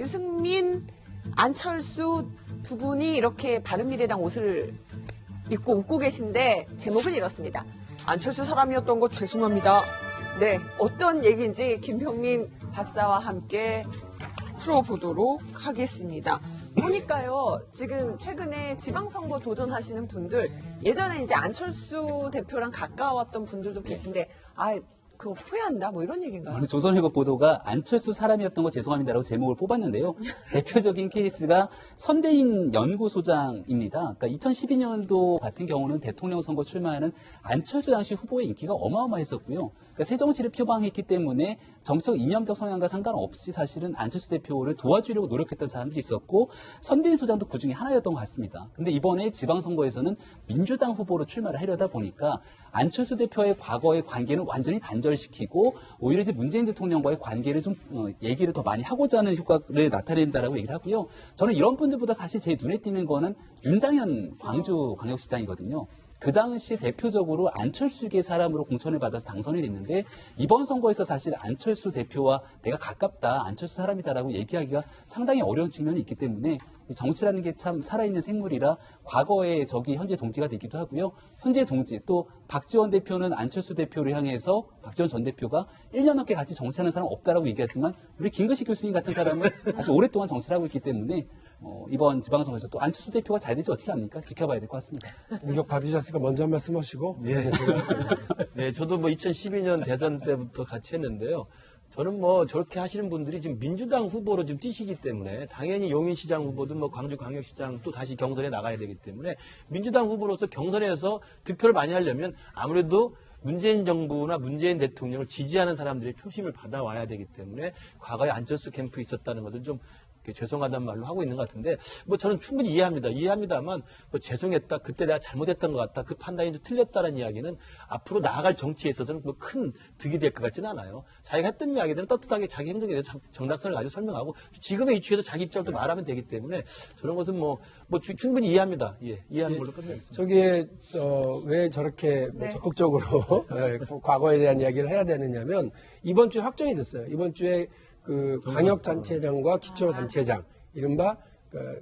유승민, 안철수 두 분이 이렇게 바른미래당 옷을 입고 웃고 계신데 제목은 이렇습니다. 안철수 사람이었던 거 죄송합니다. 네, 어떤 얘기인지 김병민 박사와 함께 풀어보도록 하겠습니다. 보니까요, 지금 최근에 지방선거 도전하시는 분들, 예전에 이제 안철수 대표랑 가까웠던 분들도 계신데, 그거 후회한다? 뭐 이런 얘기인가요? 오늘 조선일보 보도가 안철수 사람이었던 거 죄송합니다라고 제목을 뽑았는데요. 대표적인 케이스가 선대인 연구소장입니다. 그러니까 2012년도 같은 경우는 대통령 선거 출마하는 안철수 당시 후보의 인기가 어마어마했었고요. 그러니까 새정치를 표방했기 때문에 정치적 이념적 성향과 상관없이 사실은 안철수 대표를 도와주려고 노력했던 사람들이 있었고 선대인 소장도 그중에 하나였던 것 같습니다. 근데 이번에 지방선거에서는 민주당 후보로 출마를 하려다 보니까 안철수 대표의 과거의 관계는 완전히 단절시키고 오히려 이제 문재인 대통령과의 관계를 좀 얘기를 더 많이 하고자 하는 효과를 나타낸다라고 얘기를 하고요. 저는 이런 분들보다 사실 제 눈에 띄는 거는 윤장현 광주광역시장이거든요. 그 당시 대표적으로 안철수계 사람으로 공천을 받아서 당선이 됐는데 이번 선거에서 사실 안철수 대표와 내가 가깝다, 안철수 사람이다라고 얘기하기가 상당히 어려운 측면이 있기 때문에 정치라는 게 참 살아있는 생물이라 과거의 적이 현재 동지가 되기도 하고요. 현재 동지 또 박지원 대표는 안철수 대표를 향해서 박지원 전 대표가 1년 넘게 같이 정치하는 사람 없다라고 얘기했지만 우리 김근식 교수님 같은 사람은 아주 오랫동안 정치를 하고 있기 때문에 이번 지방선거에서 또 안철수 대표가 잘 될지 어떻게 합니까? 지켜봐야 될 것 같습니다. 공격 받으셨으니까 먼저 한 말씀 하시고. 예. 네, 저도 뭐 2012년 대선 때부터 같이 했는데요. 저는 뭐 저렇게 하시는 분들이 지금 민주당 후보로 지금 뛰시기 때문에 당연히 용인시장 후보든 뭐 광주광역시장 또 다시 경선에 나가야 되기 때문에 민주당 후보로서 경선에서 득표를 많이 하려면 아무래도 문재인 정부나 문재인 대통령을 지지하는 사람들의 표심을 받아와야 되기 때문에 과거에 안철수 캠프에 있었다는 것을 좀 죄송하다는 말로 하고 있는 것 같은데 뭐 저는 충분히 이해합니다만 뭐 죄송했다, 그때 내가 잘못했던 것 같다, 그 판단이 좀 틀렸다는 이야기는 앞으로 나아갈 정치에 있어서는 뭐 큰 득이 될 것 같지는 않아요. 자기가 했던 이야기들은 ጠ뜻하게 자기 행동에 대해서 정당성을 가지고 설명하고 지금의 위치에서 자기 입장을 또 말하면 되기 때문에 저런 것은 뭐 충분히 이해합니다. 예, 이해하는 걸로 끝내겠습니다. 저기에 왜 저렇게 뭐 적극적으로 과거에 대한 이야기를 해야 되느냐면 이번 주에 확정이 됐어요. 이번 주에 그 광역단체장과 기초단체장, 이른바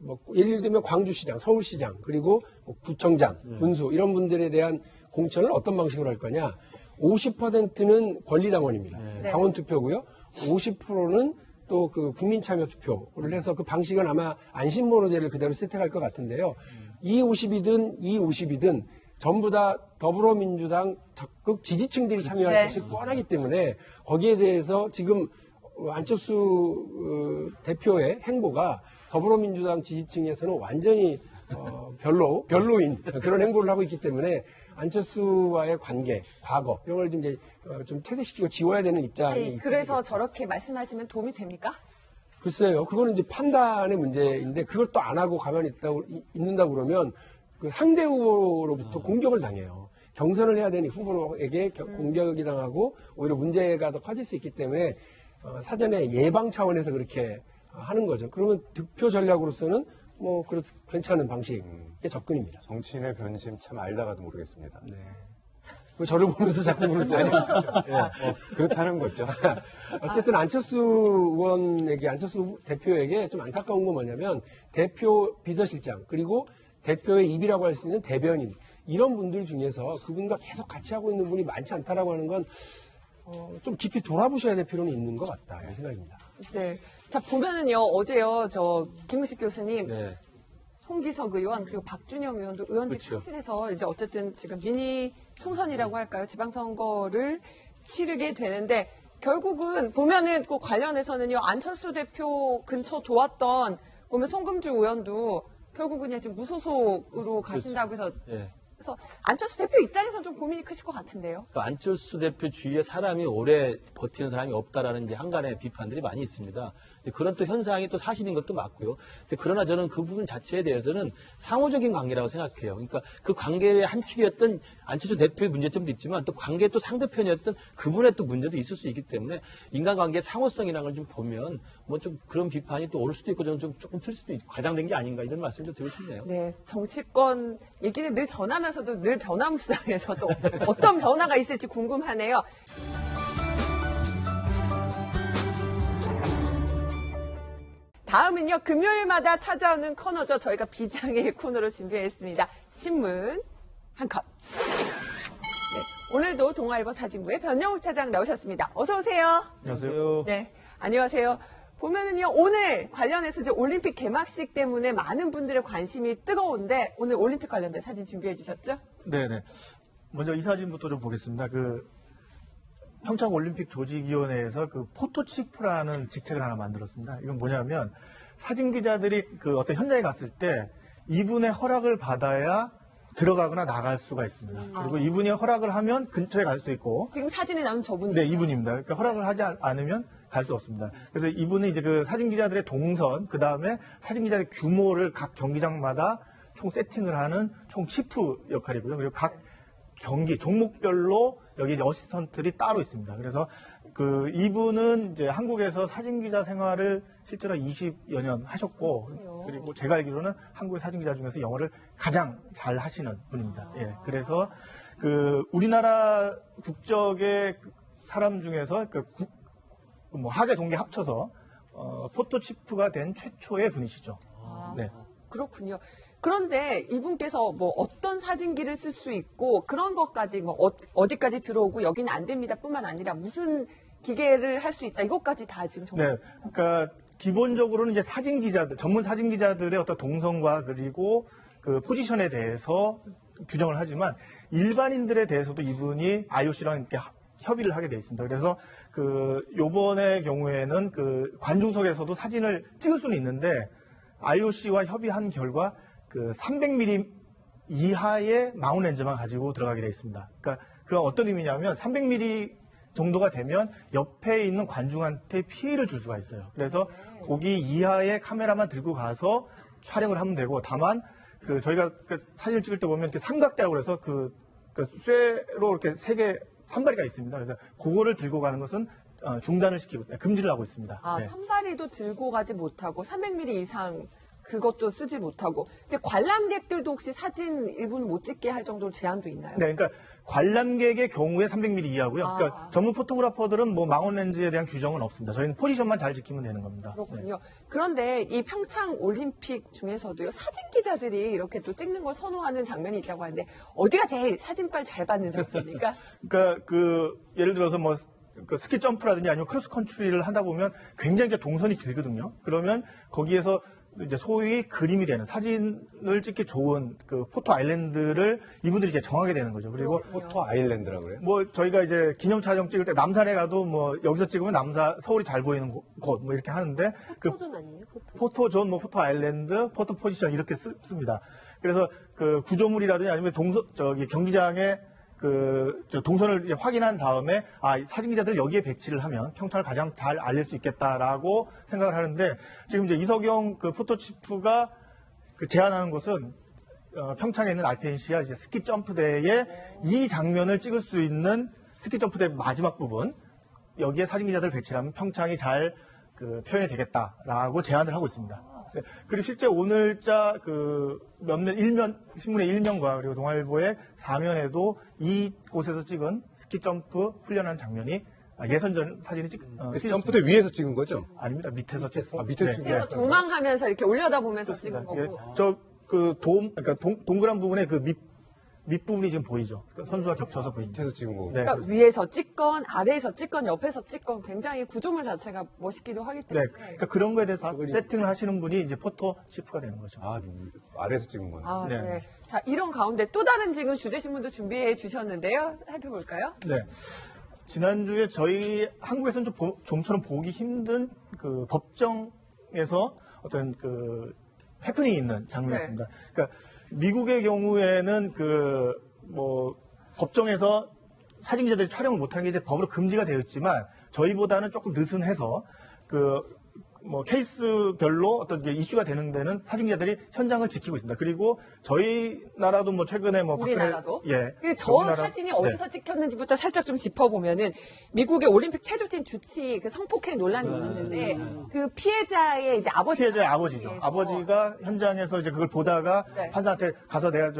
뭐 예를 들면 광주시장, 서울시장, 그리고 뭐 구청장, 군수 이런 분들에 대한 공천을 어떤 방식으로 할 거냐? 50%는 권리당원입니다. 당원 투표고요. 50%는 또 그 국민참여 투표를 해서 그 방식은 아마 안심번호제를 그대로 채택할 것 같은데요. 이 50이든 전부 다 더불어민주당 적극 지지층들이 참여할 것이 뻔하기 때문에 거기에 대해서 지금 안철수 대표의 행보가 더불어민주당 지지층에서는 완전히 별로인 그런 행보를 하고 있기 때문에 안철수와의 관계, 과거 이런 걸 좀 이제 좀 퇴색시키고 지워야 되는 입장이. 그래서 저렇게 말씀하시면 도움이 됩니까? 글쎄요, 그거는 이제 판단의 문제인데 그걸 또 안 하고 가만히 있는다고 그러면 그 상대 후보로부터 공격을 당해요. 경선을 해야 되는 후보에게 공격이 당하고 오히려 문제가 더 커질 수 있기 때문에 사전에 예방 차원에서 그렇게 하는 거죠. 그러면 득표 전략으로서는 뭐 괜찮은 방식의 접근입니다. 정치인의 변심 참 알다가도 모르겠습니다. 네. 왜 저를 보면서 자꾸 그러세요? 그렇다는 거죠. 어쨌든 안철수 대표에게 좀 안타까운 건 뭐냐면 대표 비서실장 그리고 대표의 입이라고 할 수 있는 대변인 이런 분들 중에서 그분과 계속 같이 하고 있는 분이 많지 않다라고 하는 건 좀 깊이 돌아보셔야 될 필요는 있는 것 같다 이 생각입니다. 네. 자, 보면은요, 어제요, 김은식 교수님, 네. 송기석 의원, 그리고 박준영 의원도 의원직 상실해서 이제 어쨌든 지금 미니 총선이라고 할까요? 지방선거를 치르게 되는데, 결국은 보면은 그 관련해서는요, 안철수 대표 근처 도왔던, 보면 송금주 의원도 결국은 지금 무소속으로 가신다고 해서, 그래서 안철수 대표 입장에서는 좀 고민이 크실 것 같은데요. 그러니까 안철수 대표 주위에 사람이 오래 버티는 사람이 없다라는 이제 한간의 비판들이 많이 있습니다. 그런 또 현상이 또 사실인 것도 맞고요. 그러나 저는 그 부분 자체에 대해서는 상호적인 관계라고 생각해요. 그러니까 그 관계의 한 축이었던 안철수 대표의 문제점도 있지만 또 관계의 또 상대편이었던 그분의 또 문제도 있을 수 있기 때문에 인간관계의 상호성이라는 걸 좀 보면 뭐 좀 그런 비판이 또 올 수도 있고 저는 좀 조금 틀 수도 있고 과장된 게 아닌가 이런 말씀을 좀 드리고 싶네요. 네, 정치권 얘기는 늘 전하면서도 늘 변화무쌍해서 또 어떤 변화가 있을지 궁금하네요. 다음은요, 금요일마다 찾아오는 코너죠. 저희가 비장의 코너로 준비했습니다. 신문 한 컷. 네, 오늘도 동아일보 사진부의 변영욱 차장 나오셨습니다. 어서 오세요. 안녕하세요. 네, 안녕하세요. 보면은요, 오늘 관련해서 이제 올림픽 개막식 때문에 많은 분들의 관심이 뜨거운데, 오늘 올림픽 관련된 사진 준비해 주셨죠? 네네. 먼저 이 사진부터 좀 보겠습니다. 평창 올림픽 조직위원회에서 포토치프라는 직책을 하나 만들었습니다. 이건 뭐냐면 사진 기자들이 어떤 현장에 갔을 때 이분의 허락을 받아야 들어가거나 나갈 수가 있습니다. 그리고 이분이 허락을 하면 근처에 갈 수 있고. 지금 사진에 나온 저분. 네, 이분입니다. 그러니까 허락을 하지 않으면 갈 수 없습니다. 그래서 이분은 이제 사진 기자들의 동선, 그 다음에 사진 기자의 규모를 각 경기장마다 총 세팅을 하는 총 치프 역할이고요. 그리고 각 경기 종목별로 여기 이제 어시스턴트들이 따로 있습니다. 그래서 이분은 이제 한국에서 사진 기자 생활을 실제로 20여 년 하셨고, 그리고 제가 알기로는 한국의 사진 기자 중에서 영어를 가장 잘 하시는 분입니다. 예. 그래서 우리나라 국적의 사람 중에서 하계 동계 합쳐서 포토치프가 된 최초의 분이시죠. 네. 그렇군요. 그런데 이분께서 뭐 어떤 사진기를 쓸 수 있고 그런 것까지 뭐 어디까지 들어오고 여기는 안 됩니다 뿐만 아니라 무슨 기계를 할 수 있다 이것까지 다 지금 정말. 네. 그러니까 기본적으로는 이제 사진 기자들, 전문 사진 기자들의 어떤 동선과 그리고 포지션에 대해서 규정을 하지만 일반인들에 대해서도 이분이 IOC랑 이렇게 협의를 하게 돼 있습니다. 그래서 요번의 경우에는 관중석에서도 사진을 찍을 수는 있는데 IOC와 협의한 결과 300mm 이하의 마운트 렌즈만 가지고 들어가게 돼 있습니다. 그러니까 그건 어떤 의미냐면 300mm 정도가 되면 옆에 있는 관중한테 피해를 줄 수가 있어요. 그래서 거기 이하의 카메라만 들고 가서 촬영을 하면 되고, 다만 저희가 사진을 찍을 때 보면 이렇게 삼각대라고 그래서 쇠로 이렇게 3개 산발이가 있습니다. 그래서 그거를 들고 가는 것은 중단을 시키고 금지를 하고 있습니다. 아, 네. 산발이도 들고 가지 못하고 300mm 이상 그것도 쓰지 못하고. 근데 관람객들도 혹시 사진 일부는 못 찍게 할 정도로 제한도 있나요? 네, 그러니까 관람객의 경우에 300mm 이하고요. 그러니까 전문 포토그래퍼들은 뭐 마운트 렌즈에 대한 규정은 없습니다. 저희는 포지션만 잘 지키면 되는 겁니다. 그렇군요. 그런데 이 평창 올림픽 중에서도요, 사진 기자들이 이렇게 또 찍는 걸 선호하는 장면이 있다고 하는데 어디가 제일 사진빨 잘 받는 장소입니까? 그러니까 예를 들어서 뭐 스키 점프라든지 아니면 크로스 컨트리를 하다 보면 굉장히 이제 동선이 길거든요. 그러면 거기에서 이제 소위 그림이 되는 사진을 찍기 좋은 포토 아일랜드를 이분들이 이제 정하게 되는 거죠. 그리고 포토 아일랜드라고 그래요? 뭐 저희가 이제 기념 촬영 찍을 때 남산에 가도 뭐 여기서 찍으면 서울이 잘 보이는 곳 뭐 이렇게 하는데 포토존 아니에요? 포토존, 뭐 포토 아일랜드, 포토 포지션 이렇게 씁니다. 그래서 구조물이라든지 아니면 경기장에 동선을 이제 확인한 다음에 사진 기자들 여기에 배치를 하면 평창을 가장 잘 알릴 수 있겠다라고 생각을 하는데, 지금 이제 이석영 포토치프가 제안하는 것은 평창에 있는 RPNC와 이제 스키 점프대에 이 장면을 찍을 수 있는 스키 점프대 마지막 부분 여기에 사진 기자들 배치를 하면 평창이 잘 표현이 되겠다라고 제안을 하고 있습니다. 네. 그리고 실제 오늘자 신문의 1면과 그리고 동아일보의 4면에도 이곳에서 찍은 스키 점프 훈련하는 장면이 예선전 사진이 점프대 위에서 찍은 거죠? 아닙니다. 밑에서 찍었어요. 밑에서 찍은 그래서 조망하면서 이렇게 올려다보면서 찍은 거고. 그러니까 동그란 부분에 밑부분이 지금 보이죠. 선수와 겹쳐서 보입니다. 밑에서 찍은 거고. 네, 그러니까 위에서 찍건 아래에서 찍건 옆에서 찍건 굉장히 구조물 자체가 멋있기도 하기 네, 때문에. 그러니까 그런 거에 대해서 세팅을 하시는 분이 이제 포토치프가 되는 거죠. 아래에서 찍은 거네. 아, 네. 네. 자, 이런 가운데 또 다른 지금 주제신문도 준비해 주셨는데요. 살펴볼까요? 네. 지난주에 저희 한국에서는 좀처럼 보기 힘든 법정에서 어떤 해프닝이 있는 장면이었습니다. 그러니까 미국의 경우에는 법정에서 사진 기자들이 촬영을 못하는 게 이제 법으로 금지가 되어 있지만 저희보다는 조금 느슨해서 케이스별로 어떤 게 이슈가 되는 데는 사진 기자들이 현장을 지키고 있습니다. 그리고 저희 나라도 최근에 우리나라도? 예. 그리고 저 사진이 어디서 찍혔는지부터 살짝 좀 짚어보면은 미국의 올림픽 체조팀 주치 성폭행 논란이 있었는데 피해자의 이제 아버지. 피해자의 아버지죠. 아버지가 현장에서 이제 그걸 보다가 네. 판사한테 가서 내가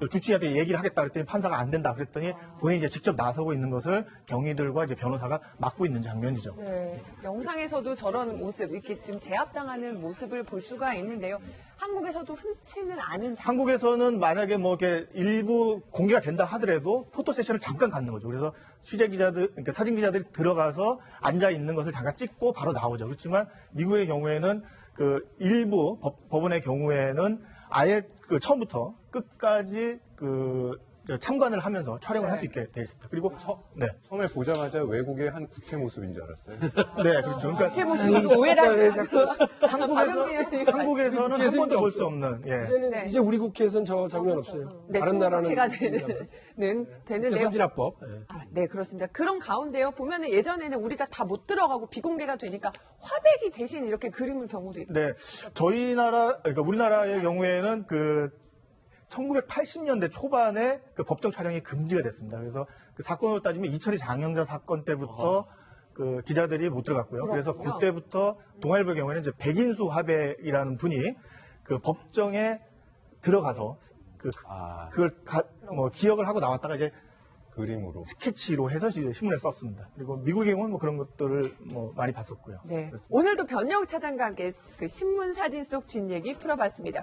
주치의한테 얘기를 하겠다 그랬더니 판사가 안 된다 그랬더니 본인이 이제 직접 나서고 있는 것을 경위들과 이제 변호사가 막고 있는 장면이죠. 네, 영상에서도 저런 모습, 이렇게 지금 제압당하는 모습을 볼 수가 있는데요. 한국에서도 흔치는 않은 한국에서는 만약에 뭐 이렇게 일부 공개가 된다 하더라도 포토 세션을 잠깐 갖는 거죠. 그래서 취재 기자들, 그러니까 사진 기자들이 들어가서 앉아 있는 것을 잠깐 찍고 바로 나오죠. 그렇지만 미국의 경우에는 그 일부 법원의 경우에는 아예 그 처음부터 끝까지 그 참관을 하면서 촬영을 할 수 있게 되어 있습니다. 그리고 네, 처음에 보자마자 외국의 한 국회 모습인 줄 알았어요. 네, 그렇죠. 그러니까 이렇게 모습으로 오해를 하시고 한국에서는 한 번도 볼 수 없는 예. 이제는 네. 이제 우리 국회에서는 저 장면 없어요. 네, 다른 나라는 소개가 있습니다만. 되는데요. 선진화법. 예. 아, 네, 그렇습니다. 그런 가운데요, 보면은 예전에는 우리가 다 못 들어가고 비공개가 되니까 화백이 대신 이렇게 그림을 경우도 있고. 네, 저희 나라, 그러니까 우리나라의 경우에는 그 1980년대 초반에 그 법정 촬영이 금지가 됐습니다. 그래서 그 사건으로 따지면 이철희 장영자 사건 때부터 그 기자들이 못 들어갔고요. 그래서 그렇군요. 그때부터 동아일보의 경우에는 이제 백인수 화백이라는 분이 그 법정에 들어가서 그걸 뭐 기억을 하고 나왔다가 이제 그림으로. 스케치로 해서 신문에 썼습니다. 그리고 미국의 경우는 뭐 그런 것들을 뭐 많이 봤었고요. 네. 그렇습니다. 오늘도 변영욱 차장과 함께 그 신문 사진 속 뒷얘기 풀어봤습니다.